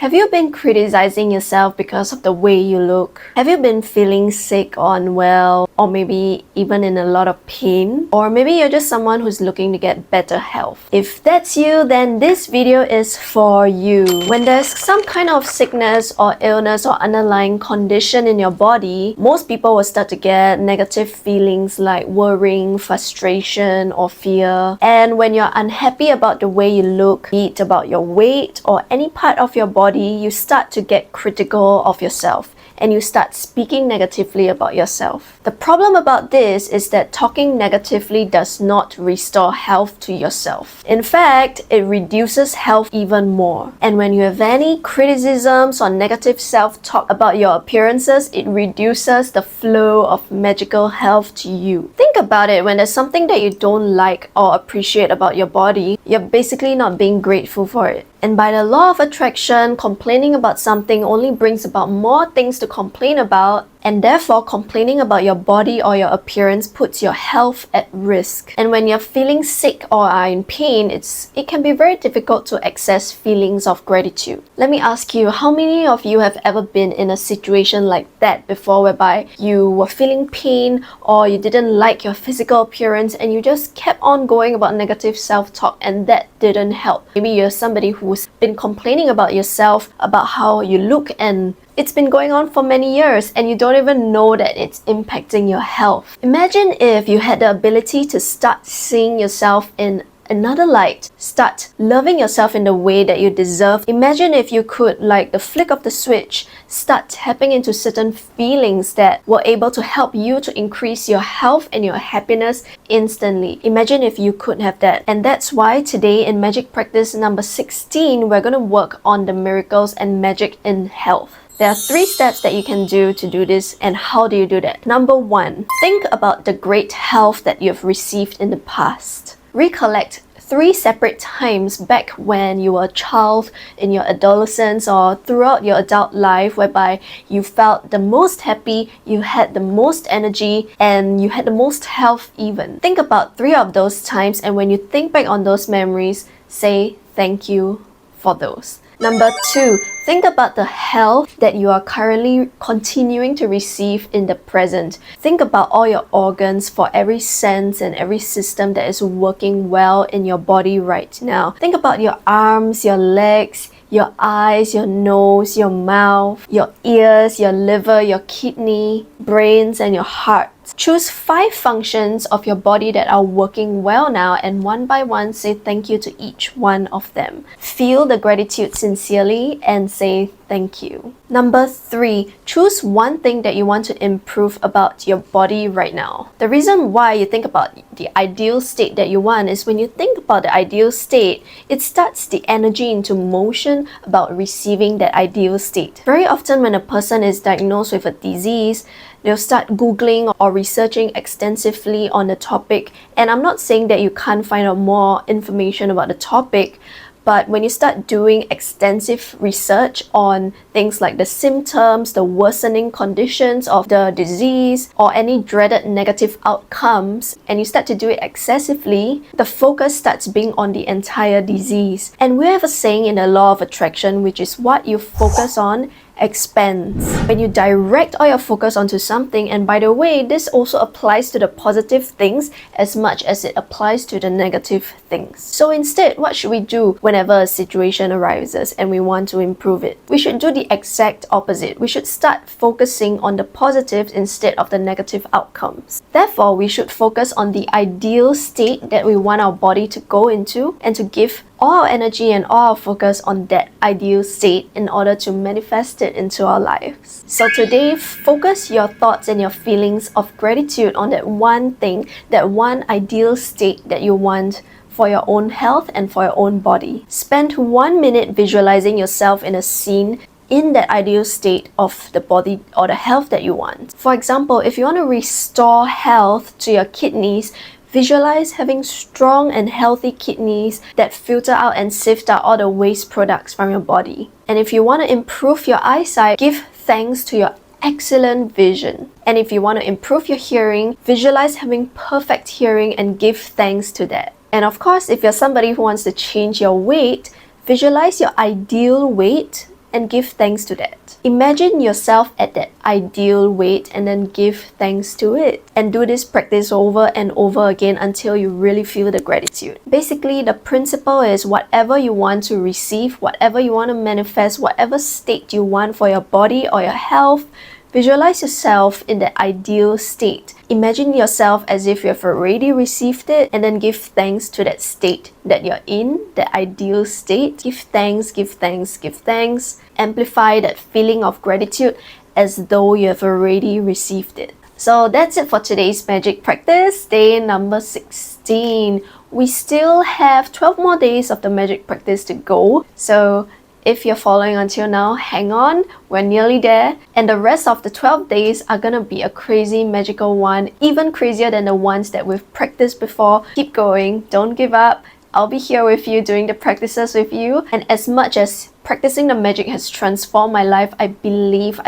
Have you been criticizing yourself because of the way you look? Have you been feeling sick or unwell, or maybe even in a lot of pain? Or maybe you're just someone who's looking to get better health. If that's you, then this video is for you. When there's some kind of sickness or illness or underlying condition in your body, most people will start to get negative feelings like worrying, frustration, or fear. And when you're unhappy about the way you look, be it about your weight or any part of your body, you start to get critical of yourself and you start speaking negatively about yourself. The problem about this is that talking negatively does not restore health to yourself. In fact, it reduces health even more. And when you have any criticisms or negative self-talk about your appearances, it reduces the flow of magical health to you. Think about it, when there's something that you don't like or appreciate about your body, you're basically not being grateful for it. And by the law of attraction, complaining about something only brings about more things to complain about, and therefore complaining about your body or your appearance puts your health at risk. And when you're feeling sick or are in pain, it can be very difficult to access feelings of gratitude. Let me ask you, how many of you have ever been in a situation like that before, whereby you were feeling pain or you didn't like your physical appearance and you just kept on going about negative self-talk and that didn't help? Maybe you're somebody who's been complaining about yourself, about how you look, and it's been going on for many years and you don't even know that it's impacting your health. Imagine if you had the ability to start seeing yourself in another light, start loving yourself in the way that you deserve. Imagine if you could, like the flick of the switch, start tapping into certain feelings that were able to help you to increase your health and your happiness instantly. Imagine if you could have that. And that's why today in Magic Practice number 16, we're going to work on the miracles and magic in health. There are 3 steps that you can do to do this, and how do you do that? Number 1, think about the great health that you've received in the past. Recollect 3 separate times back when you were a child, in your adolescence, or throughout your adult life, whereby you felt the most happy, you had the most energy, and you had the most health even. Think about 3 of those times, and when you think back on those memories, say thank you for those. Number 2, think about the health that you are currently continuing to receive in the present. Think about all your organs, for every sense and every system that is working well in your body right now. Think about your arms, your legs, your eyes, your nose, your mouth, your ears, your liver, your kidney, brains, and your heart. Choose 5 functions of your body that are working well now, and one by one say thank you to each one of them. Feel the gratitude sincerely and say thank you. Number 3, choose one thing that you want to improve about your body right now. The reason why you think about the ideal state that you want is when you think about the ideal state, it starts the energy into motion about receiving that ideal state. Very often when a person is diagnosed with a disease, they'll start Googling or researching extensively on the topic. And I'm not saying that you can't find out more information about the topic, but when you start doing extensive research on things like the symptoms, the worsening conditions of the disease, or any dreaded negative outcomes, and you start to do it excessively, the focus starts being on the entire disease. And we have a saying in the law of attraction, which is what you focus on expands. When you direct all your focus onto something, and by the way, this also applies to the positive things as much as it applies to the negative things. So instead, what should we do whenever a situation arises and we want to improve it? We should do the exact opposite. We should start focusing on the positives instead of the negative outcomes. Therefore, we should focus on the ideal state that we want our body to go into, and to give all our energy and all our focus on that ideal state in order to manifest it into our lives. So today, focus your thoughts and your feelings of gratitude on that one thing, that one ideal state that you want for your own health and for your own body. Spend 1 minute visualizing yourself in a scene in that ideal state of the body or the health that you want. For example, if you want to restore health to your kidneys, visualize having strong and healthy kidneys that filter out and sift out all the waste products from your body. And if you want to improve your eyesight, give thanks to your excellent vision. And if you want to improve your hearing, visualize having perfect hearing and give thanks to that. And of course, if you're somebody who wants to change your weight, visualize your ideal weight and give thanks to that. Imagine yourself at that ideal weight and then give thanks to it. And do this practice over and over again until you really feel the gratitude. Basically, the principle is whatever you want to receive, whatever you want to manifest, whatever state you want for your body or your health, visualize yourself in the ideal state. Imagine yourself as if you have already received it and then give thanks to that state that you're in, the ideal state. Give thanks, give thanks, give thanks. Amplify that feeling of gratitude as though you have already received it. So that's it for today's magic practice, day number 16. We still have 12 more days of the magic practice to go. So if you're following until now, hang on, we're nearly there. And the rest of the 12 days are gonna be a crazy magical one, even crazier than the ones that we've practiced before. Keep going, don't give up. I'll be here with you doing the practices with you. And as much as practicing the magic has transformed my life, I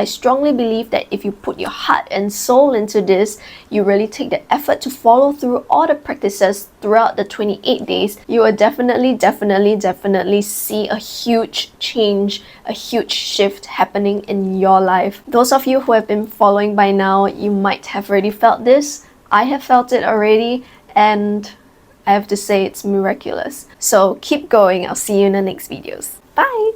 strongly believe that if you put your heart and soul into this, you really take the effort to follow through all the practices throughout the 28 days, you will definitely see a huge change, a huge shift happening in your life. Those of you who have been following by now, you might have already felt this. I have felt it already, and I have to say it's miraculous. So keep going. I'll see you in the next videos. Bye!